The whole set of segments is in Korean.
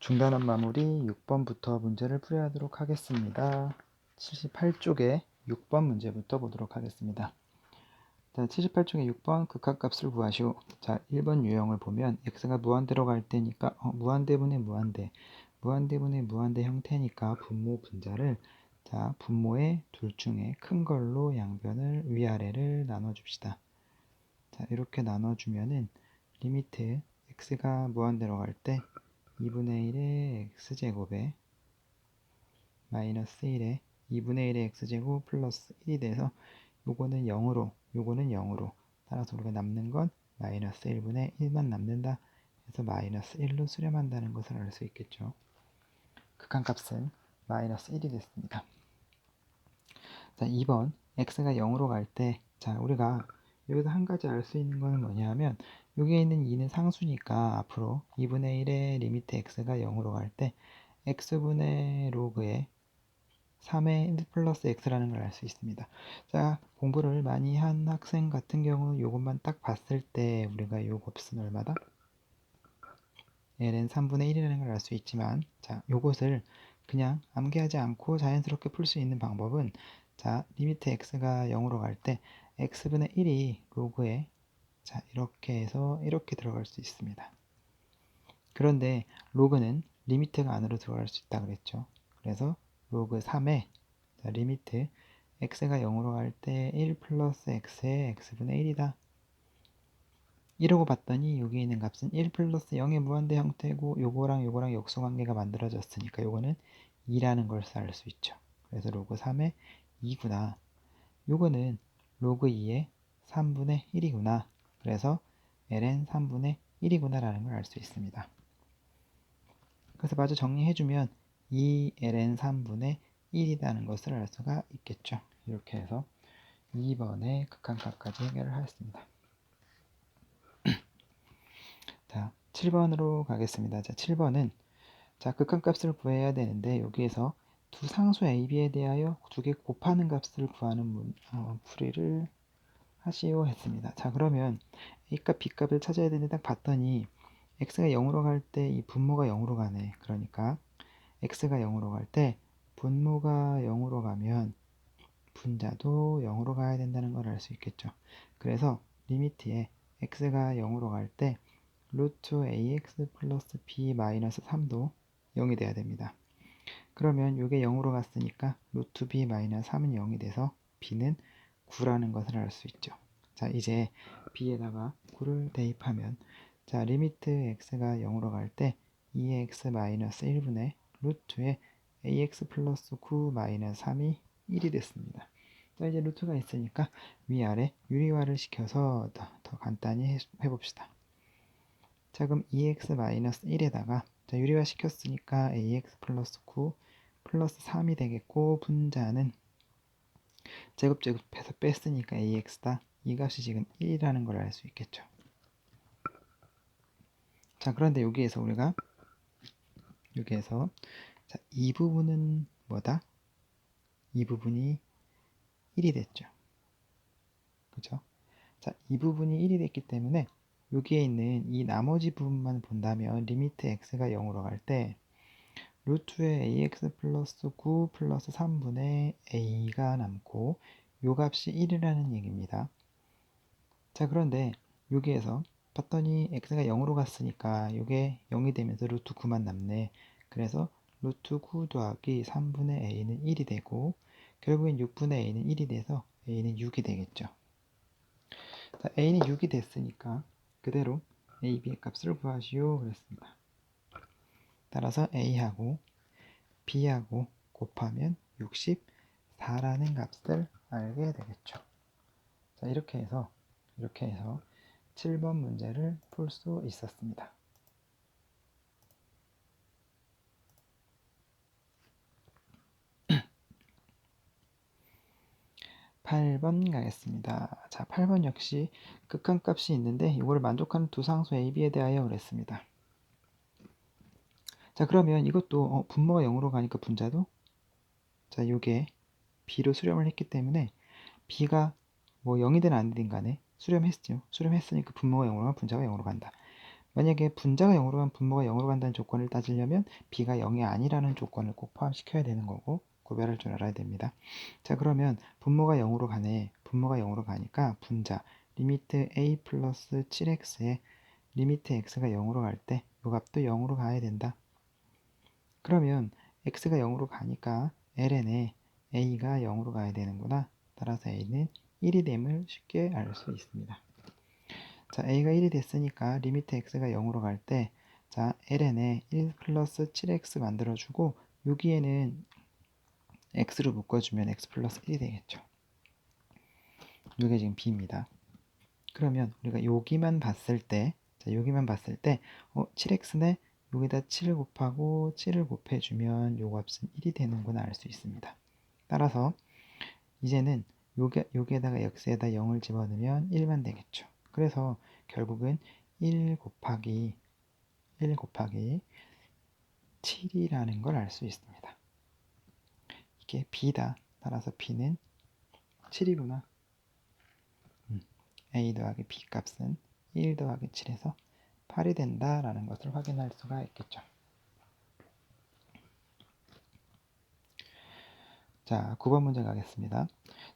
중단한 마무리 6번부터 문제를 풀이하도록 하겠습니다. 78쪽에 6번 문제부터 보도록 하겠습니다. 자, 78쪽에 6번 극한값을 구하시오. 자, 1번 유형을 보면 x가 무한대로 갈 때니까 무한대분의 무한대, 무한대분의 무한대 형태니까 분모 분자를 자, 분모의 둘 중에 큰 걸로 양변을 위아래를 나눠줍시다. 자, 이렇게 나눠주면은 리미트 x가 무한대로 갈 때 2분의 1의 x제곱에 마이너스 1에 2분의 1의 x제곱 플러스 1이 돼서 요거는 0으로 요거는 0으로 따라서 우리가 남는 건 마이너스 1분의 1만 남는다. 그래서 마이너스 1로 수렴한다는 것을 알 수 있겠죠. 극한값은 마이너스 1이 됐습니다. 자, 2번 x가 0으로 갈 때 자, 우리가 여기서 한 가지 알 수 있는 거는 뭐냐면 여기에 있는 2는 상수니까 앞으로 2분의 1의 리미트 x가 0으로 갈 때 x분의 로그의 3의 1 플러스 x라는 걸 알 수 있습니다. 자, 공부를 많이 한 학생 같은 경우 이것만 딱 봤을 때 우리가 요 값은 얼마다? ln 3분의 1이라는 걸 알 수 있지만 자, 요것을 그냥 암기하지 않고 자연스럽게 풀 수 있는 방법은 자, 리미트 x가 0으로 갈 때 x분의 1이 로그에 자, 이렇게 해서 이렇게 들어갈 수 있습니다. 그런데 로그는 리미트가 안으로 들어갈 수 있다 그랬죠. 그래서 로그 3에 자, 리미트 x가 0으로 갈 때 1 플러스 x의 x분의 1이다. 이러고 봤더니 여기 있는 값은 1 플러스 0의 무한대 형태고 요거랑 요거랑 역수관계가 만들어졌으니까 요거는 2라는 걸 알 수 있죠. 그래서 로그 3의 2구나. 요거는 로그 2의 3분의 1이구나. 그래서 ln 3분의 1이구나 라는 걸 알 수 있습니다. 그래서 마저 정리해주면 2ln 3분의 1이라는 것을 알 수가 있겠죠. 이렇게 해서 2번의 극한값까지 해결을 하였습니다. 자, 7번으로 가겠습니다. 자, 7번은 자, 극한값을 구해야 되는데 여기에서 두 상수 a, b에 대하여 두 개 곱하는 값을 구하는 풀이를 하시오 했습니다. 자, 그러면 a값, b값을 찾아야 되는데 딱 봤더니 x가 0으로 갈 때 이 분모가 0으로 가네. 그러니까 x가 0으로 갈 때 분모가 0으로 가면 분자도 0으로 가야 된다는 걸 알 수 있겠죠. 그래서 리미트에 x가 0으로 갈 때 루트 ax 플러스 b 마이너스 3도 0이 돼야 됩니다. 그러면 이게 0으로 갔으니까 루트 b 마이너스 3은 0이 돼서 b는 9라는 것을 알 수 있죠. 자, 이제 b에다가 9를 대입하면 자, 리미트 x가 0으로 갈 때 2x 마이너스 1분의 루트에 ax 플러스 9 마이너스 3이 1이 됐습니다. 자, 이제 루트가 있으니까 위아래 유리화를 시켜서 더 간단히 해봅시다. 자, 그럼 2x-1에다가 자, 유리화 시켰으니까 ax 플러스 9 플러스 3이 되겠고 분자는 제곱제곱해서 뺐으니까 ax다. 이 값이 지금 1이라는 걸 알 수 있겠죠. 자, 그런데 여기에서 자, 이 부분은 뭐다? 이 부분이 1이 됐죠. 그죠? 자, 이 부분이 1이 됐기 때문에 여기에 있는 이 나머지 부분만 본다면 리미트 x가 0으로 갈 때 루트의 ax 플러스 9 플러스 3분의 a가 남고 요 값이 1이라는 얘기입니다. 자, 그런데 여기에서 봤더니 x가 0으로 갔으니까 이게 0이 되면서 루트 9만 남네. 그래서 루트 9 더하기 3분의 a는 1이 되고 결국엔 6분의 a는 1이 돼서 a는 6이 되겠죠. 자, a는 6이 됐으니까 그대로 a, b의 값을 구하시오 그랬습니다. 따라서 a하고 b하고 곱하면 64라는 값을 알게 되겠죠. 자, 이렇게 해서 7번 문제를 풀 수 있었습니다. 8번 가겠습니다. 자, 8번 역시 극한값이 있는데 이거를 만족하는 두 상수 a, b에 대하여 그랬습니다. 자, 그러면 이것도 분모가 0으로 가니까 분자도 자, 요게 b로 수렴을 했기 때문에 b가 뭐 0이든 아니든 간에 수렴했죠. 수렴했으니까 분모가 0으로 가면 분자가 0으로 간다. 만약에 분자가 0으로 가면 분모가 0으로 간다는 조건을 따지려면 b가 0이 아니라는 조건을 꼭 포함시켜야 되는 거고 구별할 줄 알아야 됩니다. 자, 그러면 분모가 0으로 가네. 분모가 0으로 가니까 분자 리미트 a 플러스 7x에 리미트 x가 0으로 갈 때 이 값도 0으로 가야 된다. 그러면 x가 0으로 가니까 ln에 a가 0으로 가야 되는구나. 따라서 a는 1이 됨을 쉽게 알 수 있습니다. 자, a가 1이 됐으니까 리미트 x가 0으로 갈 때 자, ln에 1 플러스 7x 만들어주고 여기에는 x를 묶어주면 x 플러스 1이 되겠죠. 이게 지금 b입니다. 그러면 우리가 여기만 봤을 때 자, 여기만 봤을 때 7x네 여기다 7을 곱하고 7을 곱해주면 요 값은 1이 되는구나 알 수 있습니다. 따라서 이제는 여기에다가 x에다 0을 집어넣으면 1만 되겠죠. 그래서 결국은 1 곱하기 7이라는 걸 알 수 있습니다. 이게 b다. 따라서 b는 7이구나. a 더하기 b 값은 1 더하기 7에서 8이 된다라는 것을 확인할 수가 있겠죠. 자, 9번 문제 가겠습니다.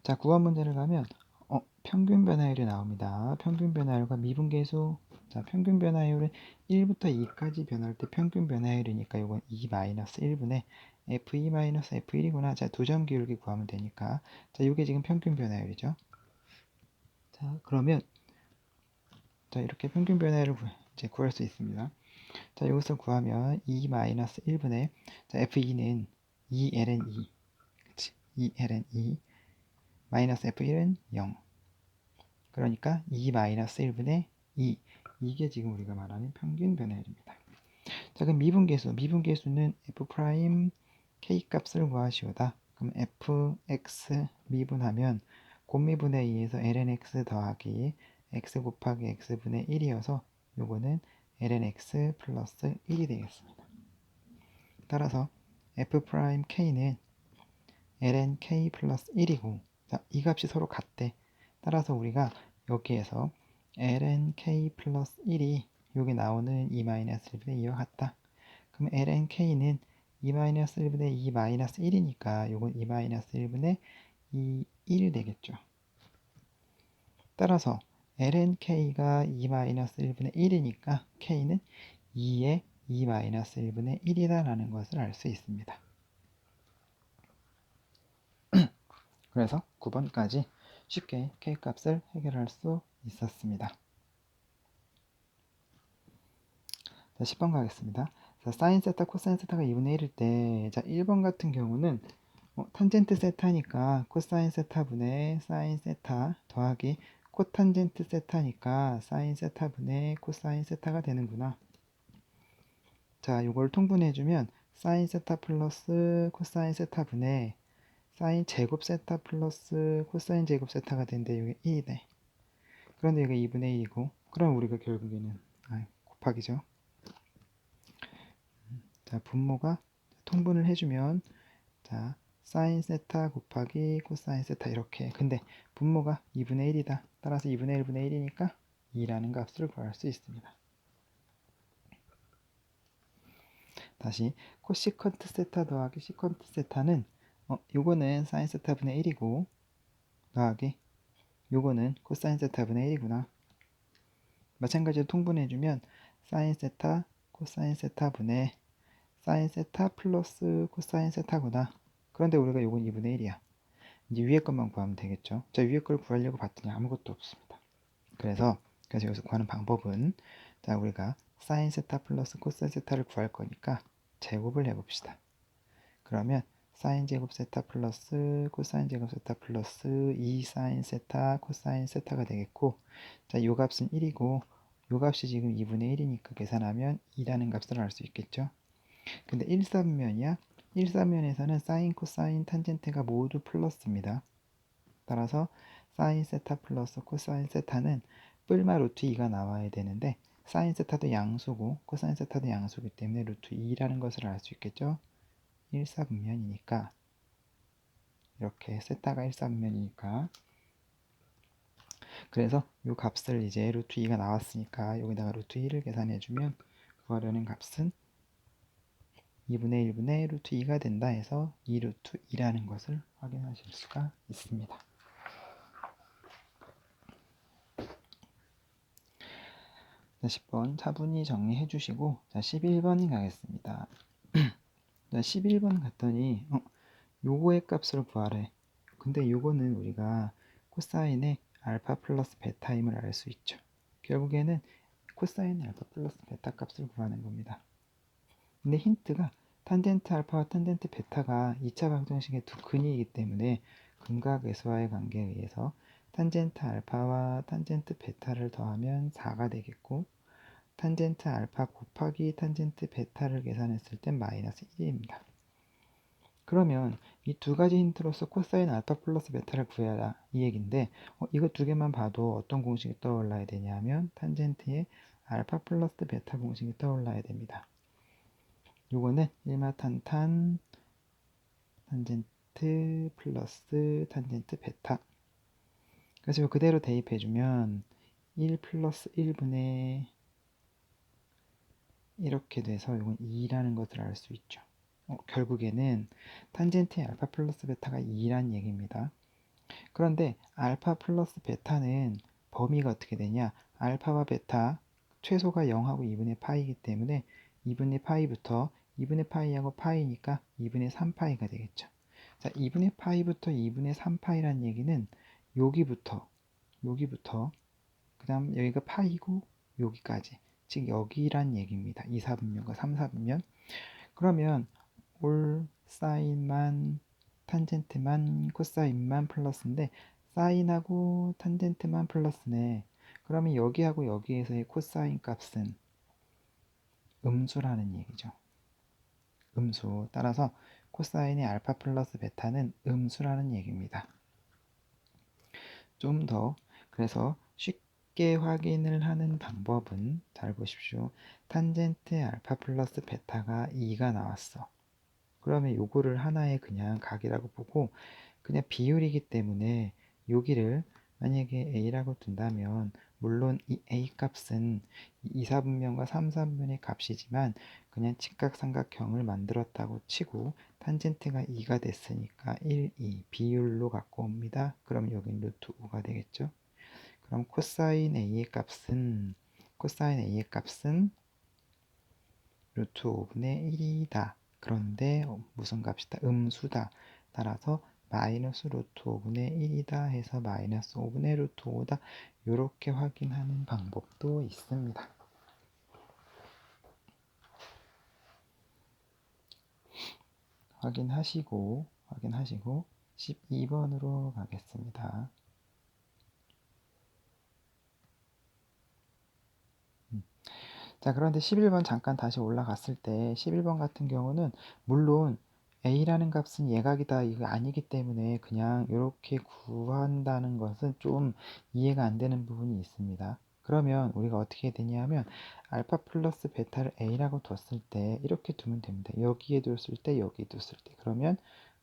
자, 9번 문제를 가면 평균 변화율이 나옵니다. 평균 변화율과 미분계수. 자, 평균 변화율은 1부터 2까지 변할 때 평균 변화율이니까 이건 2-1분의 F2-F1이구나. 자, 두 점 기울기 구하면 되니까. 자, 이게 지금 평균 변화율이죠. 자, 그러면 자, 이렇게 평균 변화율을 이제 구할 수 있습니다. 자, 이것을 구하면 2-1분의 자, F2는 2ln2 그치? 2ln2 마이너스 F1은 0 그러니까 2-1분의 2 이게 지금 우리가 말하는 평균 변화율입니다. 자, 그럼 미분계수는 f 프라임 k 값을 구하시오다. 그럼 fx 미분하면 곱미분의 2에서 lnx 더하기 x 곱하기 x분의 1이어서 요거는 lnx 플러스 1이 되겠습니다. 따라서 f 프라임 k는 lnk 플러스 1이고 자, 이 값이 서로 같대. 따라서 우리가 여기에서 lnk 플러스 1이 여기 나오는 2-1분의 2와 같다. 그럼 lnk는 2-1분의 2-1이니까 요건 2-1분의 2, 1 되겠죠. 따라서 lnk가 2-1분의 1이니까 k는 2의 2-1분의 1이다라는 것을 알 수 있습니다. 그래서 9번까지 쉽게 k값을 해결할 수 있었습니다. 자, 10번 가겠습니다. 자, 사인 세타, 코사인 세타가 2분의 1일 때, 자, 1번 같은 경우는 탄젠트 세타니까 코사인 세타분의 사인 세타 더하기 코탄젠트 세타니까 사인 세타분의 코사인 세타가 되는구나. 자, 이걸 통분해주면 사인 세타 플러스 코사인 세타분의 사인 제곱 세타 플러스 코사인 제곱 세타가 되는데 이게 1이네. 그런데 이게 2분의 1이고 그럼 우리가 결국에는 곱하기죠. 자, 분모가 통분을 해주면 자, 사인 세타 곱하기 코사인 세타 이렇게. 근데 분모가 2분의 1이다. 따라서 2분의 1분의 1이니까 2라는 값을 구할 수 있습니다. 다시 코시컨트 세타 더하기 시컨트 세타는 요거는 사인 세타분의 1이고 더하기 요거는 코사인 세타분의 1이구나. 마찬가지로 통분해주면 사인 세타 코사인 세타분의 사인 세타 플러스 코사인 세타구나. 그런데 우리가 요건 2분의 1이야. 이제 위에 것만 구하면 되겠죠. 자, 위에 걸 구하려고 봤더니 아무것도 없습니다. 그래서 여기서 구하는 방법은 자, 우리가 사인 세타 플러스 코사인 세타를 구할 거니까 제곱을 해봅시다. 그러면 사인 제곱 세타 플러스 코사인 제곱 세타 플러스 2 사인 세타 코사인 세타가 되겠고 자, 요 값은 1이고 요 값이 지금 2분의 1이니까 계산하면 2라는 값을 알 수 있겠죠. 근데 1사분면이야. 1사분면에서는 사인 코사인 탄젠트가 모두 플러스입니다. 따라서 사인 세타 플러스 코사인 세타는 뿔마 루트 2가 나와야 되는데 사인 세타도 양수고 코사인 세타도 양수기 때문에 루트 2라는 것을 알 수 있겠죠. 1사분면이니까 이렇게 세타가 1사분면이니까 그래서 이 값을 이제 루트 2가 나왔으니까 여기다가 루트 2를 계산해주면 구하려는 값은 2분의 1분의 루트 2가 된다 해서 2 루트 2라는 것을 확인하실 수가 있습니다. 자, 10번 차분히 정리해 주시고 자 11번 가겠습니다. 자 11번 갔더니 요거의 값을 구하래. 근데 요거는 우리가 코사인의 알파 플러스 베타임을 알 수 있죠. 결국에는 코사인 알파 플러스 베타 값을 구하는 겁니다. 근데 힌트가 탄젠트 알파와 탄젠트 베타가 2차 방정식의 두 근이기 때문에 근각에서와의 관계에 의해서 탄젠트 알파와 탄젠트 베타를 더하면 4가 되겠고 탄젠트 알파 곱하기 탄젠트 베타를 계산했을 땐 마이너스 1입니다. 그러면 이 두 가지 힌트로서 코사인 알파 플러스 베타를 구해라 이 얘기인데 이거 두 개만 봐도 어떤 공식이 떠올라야 되냐면 탄젠트의 알파 플러스 베타 공식이 떠올라야 됩니다. 요거는 일마탄탄 탄젠트 플러스 탄젠트 베타. 그래서 이거 그대로 대입해주면 1 플러스 1분의 이렇게 돼서 이건 2라는 것을 알 수 있죠. 결국에는 탄젠트의 알파 플러스 베타가 2란 얘기입니다. 그런데 알파 플러스 베타는 범위가 어떻게 되냐? 알파와 베타 최소가 0하고 2분의 파이이기 때문에 2분의 파이부터 2분의 파이하고 파이니까 2분의 3파이가 되겠죠. 자, 2분의 파이부터 2분의 3파이란 얘기는 여기부터 그 다음 여기가 파이고 여기까지 즉 여기란 얘기입니다. 2, 4분면과 3, 4분면. 그러면 올 사인만 탄젠트만 코사인만 플러스인데 사인하고 탄젠트만 플러스네. 그러면 여기하고 여기에서의 코사인 값은 음수라는 얘기죠. 음수. 따라서 코사인의 알파 플러스 베타는 음수라는 얘기입니다. 좀 더 그래서 쉽게 확인을 하는 방법은 잘 보십시오. 탄젠트 알파 플러스 베타가 2가 나왔어. 그러면 요거를 하나의 그냥 각이라고 보고 그냥 비율이기 때문에 여기를 만약에 a라고 둔다면 물론 이 a 값은 2, 4분면과 3, 4분면의 값이지만 그냥 직각삼각형을 만들었다고 치고 탄젠트가 2가 됐으니까 1, 2 비율로 갖고 옵니다. 그럼 여긴 루트 5가 되겠죠. 그럼 코사인 a의 값은 루트 5분의 1이다. 그런데 무슨 값이다? 음수다. 따라서 마이너스 루트 5분의 1이다 해서 마이너스 5분의 루트 5다. 이렇게 확인하는 방법도 있습니다. 확인하시고 12번으로 가겠습니다. 자, 그런데 11번 잠깐 다시 올라갔을 때 11번 같은 경우는 물론 a라는 값은 예각이다 이거 아니기 때문에 그냥 이렇게 구한다는 것은 좀 이해가 안 되는 부분이 있습니다. 그러면 우리가 어떻게 되냐면 알파 플러스 베타를 a라고 뒀을 때 이렇게 두면 됩니다. 여기에 뒀을 때 여기에 뒀을 때 그러면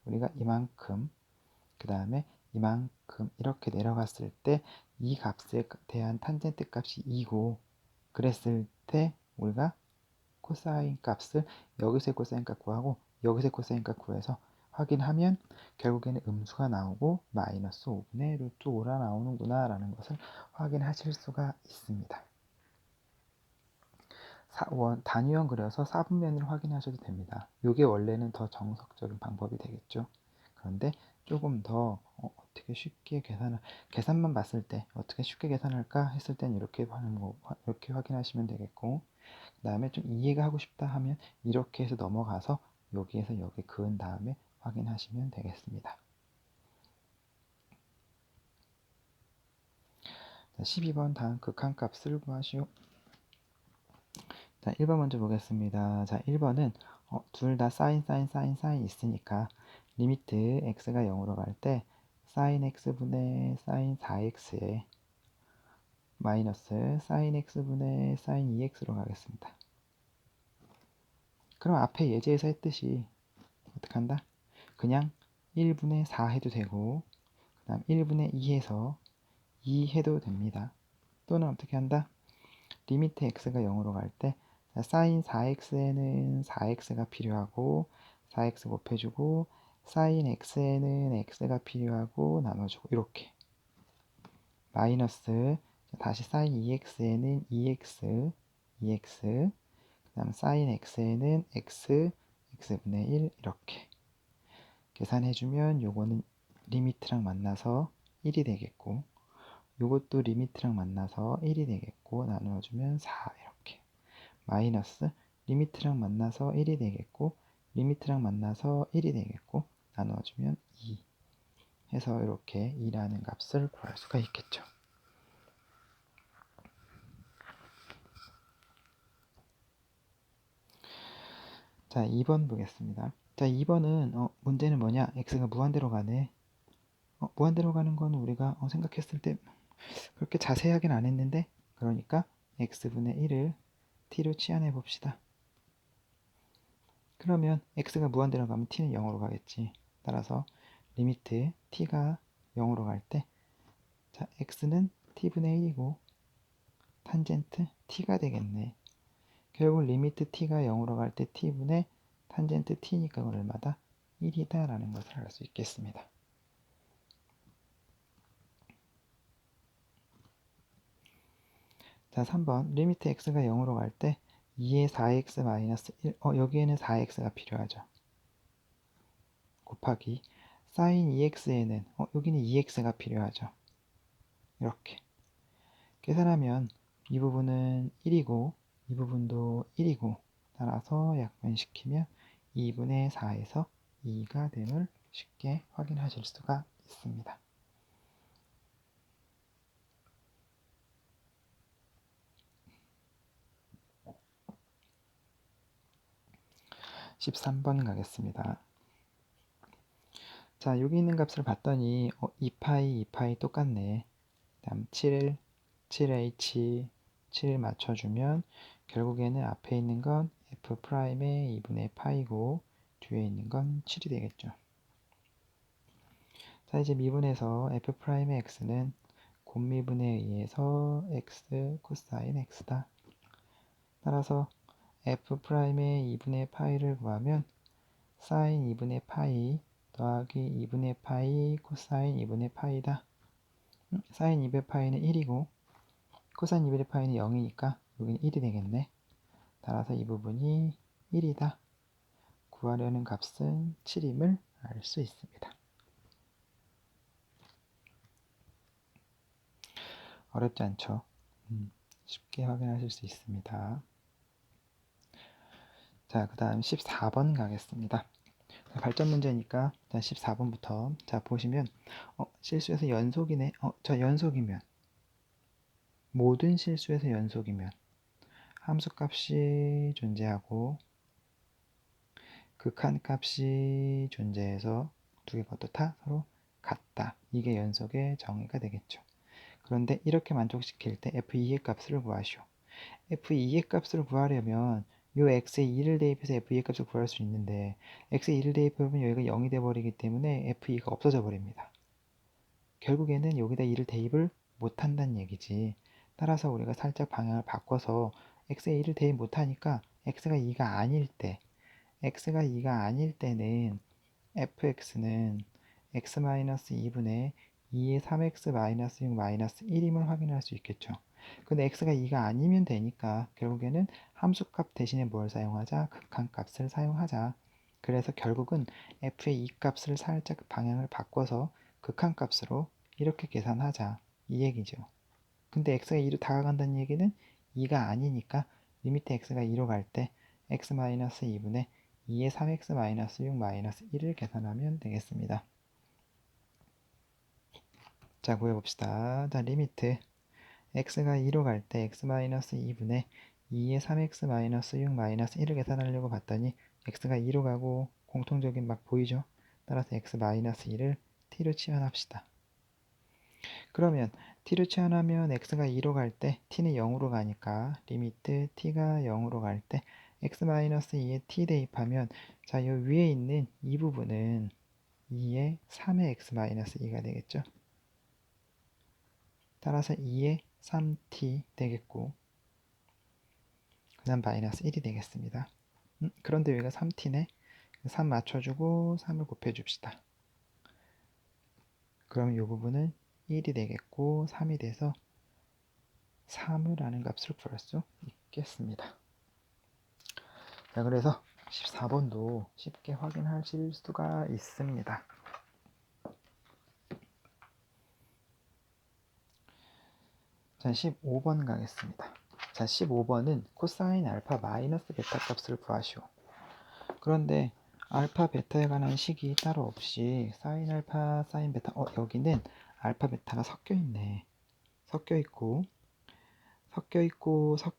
우리가 이만큼 그 다음에 이만큼 이렇게 내려갔을 때 이 값에 대한 탄젠트 값이 2고 그랬을 때 우리가 코사인 값을 여기서의 코사인 값 구하고 여기서의 코사인 값 구해서 확인하면 결국에는 음수가 나오고 마이너스 5분의 루트 5라 나오는구나 라는 것을 확인하실 수가 있습니다. 단위원 그려서 4분면을 확인하셔도 됩니다. 이게 원래는 더 정석적인 방법이 되겠죠. 그런데 조금 더 어떻게 쉽게 계산만 봤을 때 어떻게 쉽게 계산할까 했을 땐 이렇게 하는 거 이렇게 확인하시면 되겠고 그 다음에 좀 이해가 하고 싶다 하면 이렇게 해서 넘어가서 여기에서 여기 그은 다음에 확인하시면 되겠습니다. 12번 다음 극한값을 구하시오. 자, 1번 먼저 보겠습니다. 자, 1번은 둘 다 사인 있으니까 리미트 x가 0으로 갈 때 사인 x분의 사인 4x에 마이너스 사인 x분의 사인 2x로 가겠습니다. 그럼 앞에 예제에서 했듯이 어떻게 한다? 그냥 1분의 4 해도 되고 그 다음 1분의 2 해서 2 해도 됩니다. 또는 어떻게 한다? 리미트 x가 0으로 갈 때 사인 4x에는 4x가 필요하고 4x 곱해주고 사인 x에는 x가 필요하고 나눠주고 이렇게 마이너스 다시 사인 2x에는 2x 그 다음 사인 x에는 x분의 1 이렇게 계산해주면 요거는 리미트랑 만나서 1이 되겠고 요것도 리미트랑 만나서 1이 되겠고 나누어주면 4 이렇게 마이너스 리미트랑 만나서 1이 되겠고 리미트랑 만나서 1이 되겠고 나누어주면 2 해서 이렇게 2라는 값을 구할 수가 있겠죠. 자, 2번 보겠습니다. 자, 2번은 문제는 뭐냐? x가 무한대로 가네. 무한대로 가는 건 우리가 생각했을 때 그렇게 자세하긴 안 했는데 그러니까 x분의 1을 t로 치환해 봅시다. 그러면 x가 무한대로 가면 t는 0으로 가겠지. 따라서 리미트 t가 0으로 갈 때 자, x는 t분의 1이고 탄젠트 t가 되겠네. 결국 리미트 t가 0으로 갈 때 t분의 탄젠트 t니까 얼마다? 1이다 라는 것을 알 수 있겠습니다. 자, 3번 리미트 x가 0으로 갈 때 2의 4x 마이너스 1 여기에는 4x가 필요하죠. 곱하기 사인 2x에는 여기는 2x가 필요하죠. 이렇게 계산하면 이 부분은 1이고 이 부분도 1이고 따라서 약분시키면 2분의 4에서 2가 됨을 쉽게 확인하실 수가 있습니다. 13번 가겠습니다. 자, 여기 있는 값을 봤더니 2파이, 2파이 똑같네. 다음 7, 7h, 7 맞춰주면 결국에는 앞에 있는 건 f'의 2분의 파이고 뒤에 있는 건 7이 되겠죠. 자, 이제 미분에서 f'의 x는 곱미분에 의해서 x 코사인 x다. 따라서 f'의 2분의 파이를 구하면 사인 2분의 파이 더하기 2분의 파이 코사인 2분의 파이다. 사인 2분의 파이는 1이고 코사인 2분의 파이는 0이니까 여기는 1이 되겠네. 따라서 이 부분이 1이다. 구하려는 값은 7임을 알 수 있습니다. 어렵지 않죠? 쉽게 확인하실 수 있습니다. 자, 그 다음 14번 가겠습니다. 자, 발전 문제니까 14번부터 자 보시면 실수에서 연속이네. 자, 연속이면 모든 실수에서 연속이면 함수값이 존재하고 극한값이 존재해서 두 개가 어떻다? 서로 같다. 이게 연속의 정의가 되겠죠. 그런데 이렇게 만족시킬 때 f2의 값을 구하시오. f2의 값을 구하려면 요 x에 2를 대입해서 f2의 값을 구할 수 있는데 x에 2를 대입하면 여기가 0이 돼버리기 때문에 f2가 없어져 버립니다. 결국에는 여기다 2를 대입을 못한다는 얘기지. 따라서 우리가 살짝 방향을 바꿔서 x에 2를 대입 못하니까 x가 2가 아닐 때 x가 2가 아닐 때는 fx는 x-2분의 2의 3x-6-1임을 확인할 수 있겠죠. 근데 x가 2가 아니면 되니까 결국에는 함수값 대신에 뭘 사용하자? 극한값을 사용하자. 그래서 결국은 f의 이 값을 살짝 방향을 바꿔서 극한값으로 이렇게 계산하자. 이 얘기죠. 근데 x가 2로 다가간다는 얘기는 2가 아니니까 리미트 x가 2로 갈 때 x-2분의 2의 3x-6-1을 계산하면 되겠습니다. 자, 구해봅시다. 자, 리미트 x가 2로 갈 때 x-2분의 2의 3x-6-1을 계산하려고 봤더니 x가 2로 가고 공통적인 막 보이죠? 따라서 x-1을 t로 치환합시다. 그러면 t로 치환하면 x가 2로 갈 때 t는 0으로 가니까 리미트 t가 0으로 갈 때 x-2에 t 대입하면 자, 요 위에 있는 이 부분은 2의 3의 x-2가 되겠죠. 따라서 2에 3t 되겠고, 그 다음 마이너스 1이 되겠습니다. 그런데 여기가 3t네. 3 맞춰주고 3을 곱해줍시다. 그럼 이 부분은 1이 되겠고 3이 돼서 3을 라는 값을 구할 수 있겠습니다. 자, 그래서 14번도 쉽게 확인하실 수가 있습니다. 자, 15번 가겠습니다. 자, 15번은 코사인 알파 마이너스 베타 값을 구하시오. 그런데 알파 베타에 관한 식이 따로 없이 사인 알파 사인 베타, 여기는 알파 베타가 섞여 있네. 섞여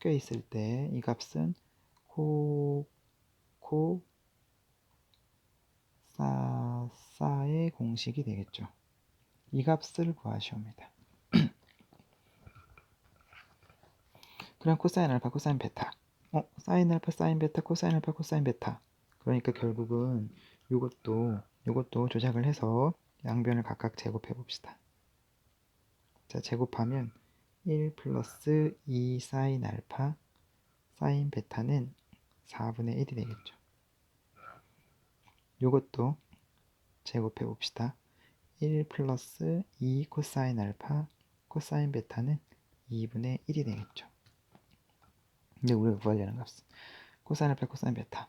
있을 때 이 값은 사의 공식이 되겠죠. 이 값을 구하시옵니다. 그럼 코사인 알파 코사인 베타, 사인 알파 사인 베타 코사인 알파 코사인 베타, 그러니까 결국은 요것도 조작을 해서 양변을 각각 제곱해 봅시다. 자, 제곱하면 1 플러스 2 사인 알파 사인 베타는 4분의 1이 되겠죠. 요것도 제곱해 봅시다. 1 플러스 2 코사인 알파 코사인 베타는 2분의 1이 되겠죠. 근데 우리가 구하려는 값은 코사인 알파 코사인 베타,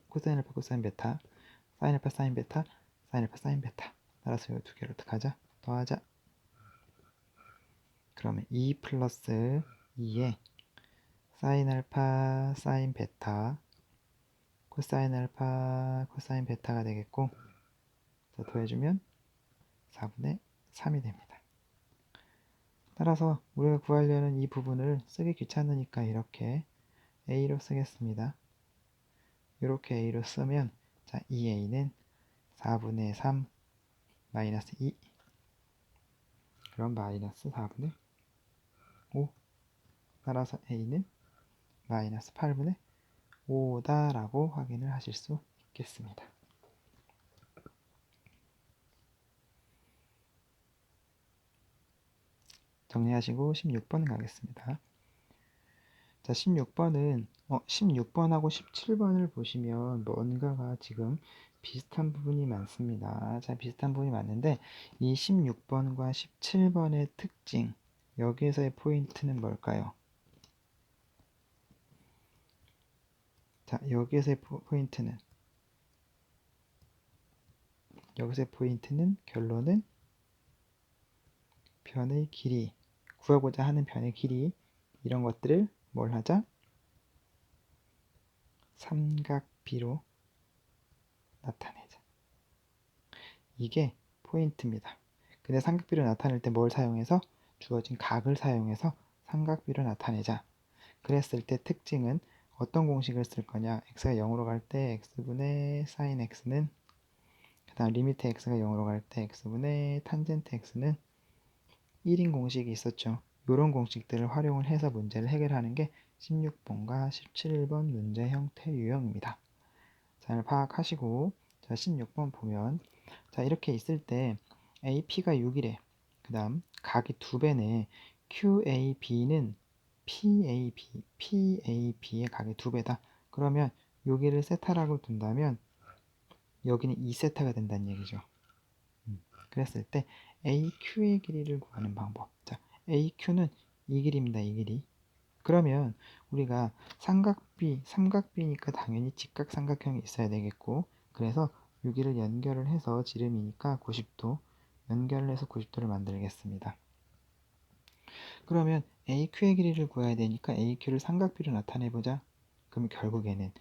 코사인 알파 코사인 베타, 사인 알파 사인 베타, 사인 알파 사인 베타. 따라서 이 두 개를 어떻게 하자? 더하자. 그러면 2 플러스 2에 사인 알파 사인 베타 코사인 알파 코사인 베타가 되겠고, 자, 더해주면 4분의 3이 됩니다. 따라서 우리가 구하려는 이 부분을 쓰기 귀찮으니까 이렇게 a로 쓰겠습니다. 이렇게 a로 쓰면, 자, 2a는 4분의 3 마이너스 2, 그럼 마이너스 4분의 5. 따라서 a는 마이너스 8분의 5다라고 확인을 하실 수 있겠습니다. 정리하시고 16번 가겠습니다. 자, 16번은 16번하고 17번을 보시면 뭔가가 지금 비슷한 부분이 많습니다. 자, 비슷한 부분이 많은데 이 16번과 17번의 특징, 여기에서의 포인트는 뭘까요? 자, 여기서의 포인트는 결론은 변의 길이, 구하고자 하는 변의 길이, 이런 것들을 뭘 하자? 삼각비로 나타내자. 이게 포인트입니다. 근데 삼각비로 나타낼 때 뭘 사용해서? 주어진 각을 사용해서 삼각비로 나타내자. 그랬을 때 특징은 어떤 공식을 쓸 거냐? x가 0으로 갈 때 x분의 sin x는, 그 다음 리미트 x가 0으로 갈 때 x분의 탄젠트 x는 1인 공식이 있었죠. 이런 공식들을 활용을 해서 문제를 해결하는 게 16번과 17번 문제 형태 유형입니다. 잘 파악하시고, 자, 16번 보면, 자, 이렇게 있을 때 AP가 6이래. 그 다음 각이 2배네. QAB는 PAB의 각이 2배다. 그러면 여기를 세타라고 둔다면 여기는 2세타가 된다는 얘기죠. 그랬을 때 AQ의 길이를 구하는 방법. 자, AQ는 이 길이입니다. 이 길이. 그러면 우리가 삼각비니까 당연히 직각삼각형이 있어야 되겠고, 그래서 여기를 연결을 해서 지름이니까 90도 연결을 해서 90도를 만들겠습니다. 그러면 AQ의 길이를 구해야 되니까 AQ를 삼각비로 나타내보자. 그럼 결국에는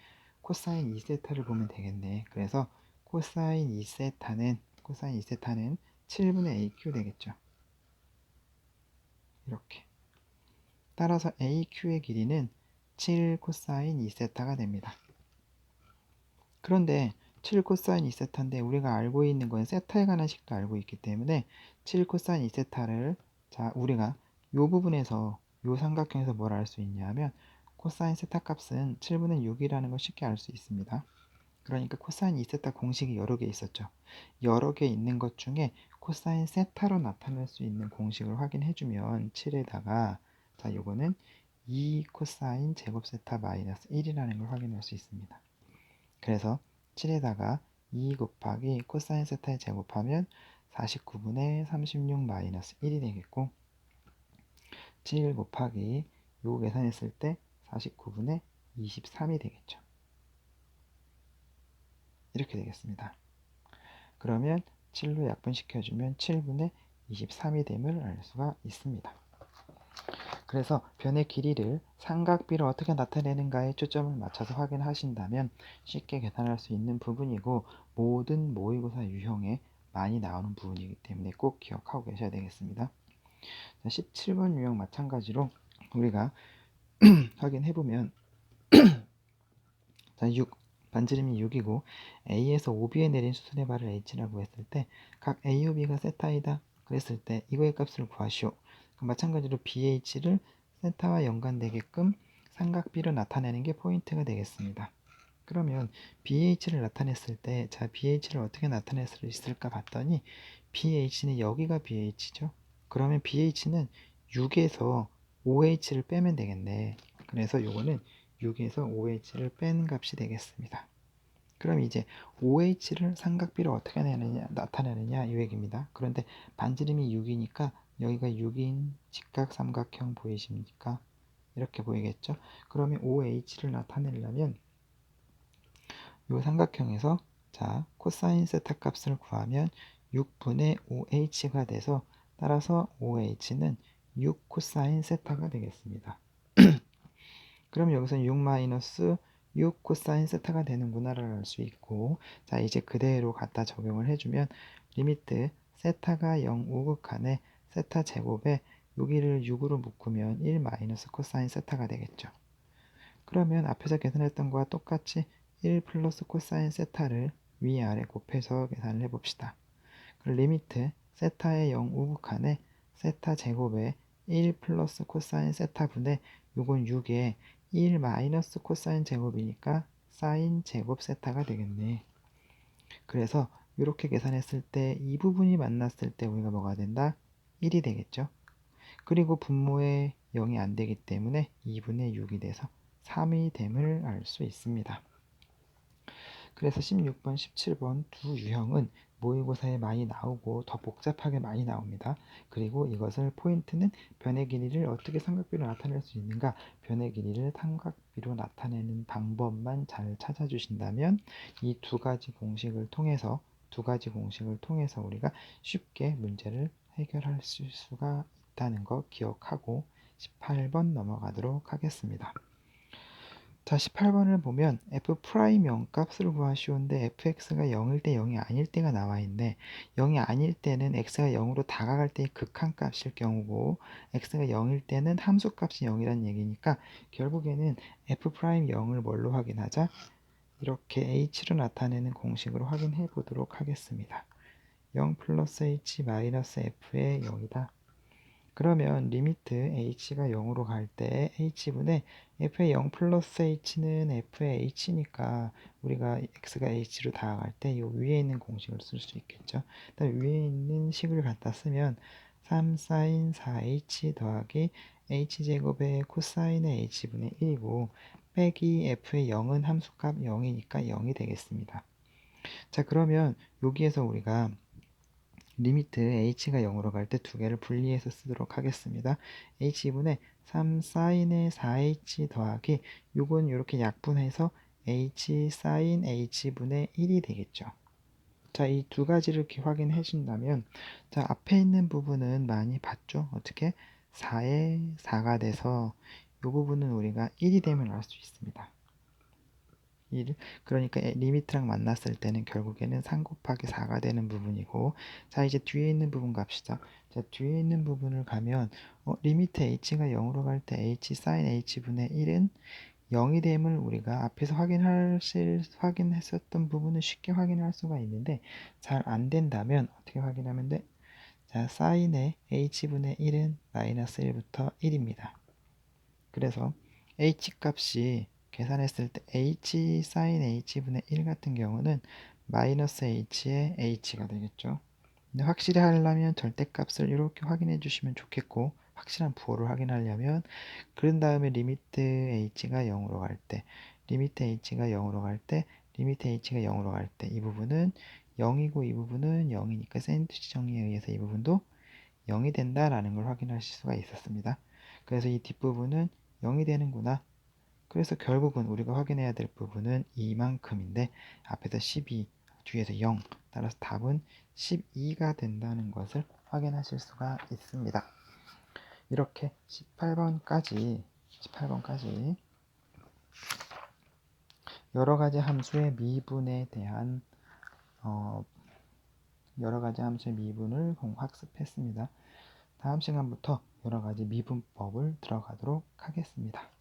코사인 2세타를 보면 되겠네. 그래서 코사인 2세타는 7분의 AQ 되겠죠. 이렇게. 따라서 AQ의 길이는 7 코사인 2세타가 됩니다. 그런데 7 코사인 2세타인데 우리가 알고 있는 건 세타에 관한 식도 알고 있기 때문에 7 코사인 2세타를, 자, 우리가 이 부분에서 이 삼각형에서 뭘 알 수 있냐면 코사인 세타 값은 7분의 6이라는 걸 쉽게 알 수 있습니다. 그러니까 코사인 2세타 공식이 여러 개 있었죠. 여러 개 있는 것 중에 코사인 세타로 나타낼 수 있는 공식을 확인해주면 7에다가 자 요거는 2 코사인 제곱 세타 마이너스 1이라는 걸 확인할 수 있습니다. 그래서 7에다가 2 곱하기 코사인 세타에 제곱하면 49분의 36 마이너스 1이 되겠고 7 곱하기 요거 계산했을 때 49분의 23이 되겠죠. 이렇게 되겠습니다. 그러면 7로 약분시켜주면 7분의 23이 됨을 알 수가 있습니다. 그래서 변의 길이를 삼각비로 어떻게 나타내는가에 초점을 맞춰서 확인하신다면 쉽게 계산할 수 있는 부분이고 모든 모의고사 유형에 많이 나오는 부분이기 때문에 꼭 기억하고 계셔야 되겠습니다. 17번 유형 마찬가지로 우리가 확인해보면 자, 6, 반지름이 6이고 A에서 OB에 내린 수선의 발을 H라고 했을 때 각 A, OB가 세타이다 그랬을 때 이거의 값을 구하시오. 마찬가지로 BH를 세타와 연관되게끔 삼각비로 나타내는 게 포인트가 되겠습니다. 그러면 BH를 나타냈을 때 자 BH를 어떻게 나타낼 수 있을까 봤더니 BH는 여기가 BH죠. 그러면 BH는 6에서 OH를 빼면 되겠네. 그래서 요거는 6에서 OH를 뺀 값이 되겠습니다. 그럼 이제 OH를 삼각비로 어떻게 나타내느냐 이 얘기입니다. 그런데 반지름이 6이니까 여기가 6인 직각삼각형 보이십니까? 이렇게 보이겠죠? 그러면 OH를 나타내려면 이 삼각형에서 자 코사인 세타 값을 구하면 6분의 5h가 돼서 따라서 OH는 6 코사인 세타가 되겠습니다. 그럼 여기서 6 마이너스 6 코사인 세타가 되는구나를 알 수 있고 자 이제 그대로 갖다 적용을 해주면 리미트 세타가 0 우극한에 세타 제곱에 여기를 6으로 묶으면 1 마이너스 코사인 세타가 되겠죠. 그러면 앞에서 계산했던 거와 똑같이 1 플러스 코사인 세타를 위아래 곱해서 계산을 해봅시다. 그럼 리미트 세타의 0 우극한에 세타 제곱에 1 플러스 코사인 세타분의 요건 6에 1 마이너스 코사인 제곱이니까 사인 제곱 세타가 되겠네. 그래서 이렇게 계산했을 때 이 부분이 만났을 때 우리가 뭐가 된다? 1이 되겠죠. 그리고 분모에 0이 안 되기 때문에 2분의 6이 돼서 3이 됨을 알 수 있습니다. 그래서 16번, 17번 두 유형은 모의고사에 많이 나오고 더 복잡하게 많이 나옵니다. 그리고 이것을 포인트는 변의 길이를 어떻게 삼각비로 나타낼 수 있는가 변의 길이를 삼각비로 나타내는 방법만 잘 찾아주신다면 이 두 가지 공식을 통해서 우리가 쉽게 문제를 해결할 수가 있다는 거 기억하고 18번 넘어가도록 하겠습니다. 자 18번을 보면 f' 영값을 구하시오인데 fx가 0일 때 0이 아닐 때가 나와 있네. 0이 아닐 때는 x가 0으로 다가갈 때의 극한값일 경우고 x가 0일 때는 함수값이 0이라는 얘기니까 결국에는 f' 0을 뭘로 확인하자? 이렇게 h로 나타내는 공식으로 확인해 보도록 하겠습니다. 0 플러스 h 마이너스 f의 0이다. 그러면 리미트 h가 0으로 갈 때 h분의 f의 0 플러스 h는 f의 h니까 우리가 x가 h로 다가갈 때 이 위에 있는 공식을 쓸 수 있겠죠. 일단 위에 있는 식을 갖다 쓰면 3 사인 4h 더하기 h제곱의 코사인의 h분의 1이고 빼기 f의 0은 함수값 0이니까 0이 되겠습니다. 자 그러면 여기에서 우리가 리미트 h가 0으로 갈 때 두 개를 분리해서 쓰도록 하겠습니다. h분의 3 사인의 4h 더하기 요건 이렇게 약분해서 h 사인 h분의 1이 되겠죠. 자, 이 두 가지를 이렇게 확인해 준다면 자, 앞에 있는 부분은 많이 봤죠? 어떻게? 4에 4가 돼서 이 부분은 우리가 1이 되면 알 수 있습니다. 1. 그러니까 리미트랑 만났을 때는 결국에는 3 곱하기 4가 되는 부분이고 자 이제 뒤에 있는 부분 갑시다. 자 뒤에 있는 부분을 가면 리미트 h가 0으로 갈 때 h sin h분의 1은 0이 됨을 우리가 앞에서 확인했었던 부분은 쉽게 확인할 수가 있는데 잘 안 된다면 어떻게 확인하면 돼? 자 sin의 h분의 1은 마이너스 1부터 1입니다. 그래서 h 값이 계산했을 때 h sin h분의 1 같은 경우는 마이너스 h의 h가 되겠죠. 근데 확실히 하려면 절대값을 이렇게 확인해 주시면 좋겠고, 확실한 부호를 확인하려면 그런 다음에 리미트 h가 0으로 갈 때, 리미트 h가 0으로 갈 때, 리미트 h가 0으로 갈 때 이 부분은 0이고 이 부분은 0이니까 샌드위치 정리에 의해서 이 부분도 0이 된다라는 걸 확인하실 수가 있었습니다. 그래서 이 뒷부분은 0이 되는구나. 그래서 결국은 우리가 확인해야 될 부분은 이만큼인데 앞에서 12, 뒤에서 0, 따라서 답은 12가 된다는 것을 확인하실 수가 있습니다. 이렇게 18번까지 여러 가지 함수의 미분에 대한 여러 가지 함수의 미분을 학습했습니다. 다음 시간부터 여러 가지 미분법을 들어가도록 하겠습니다.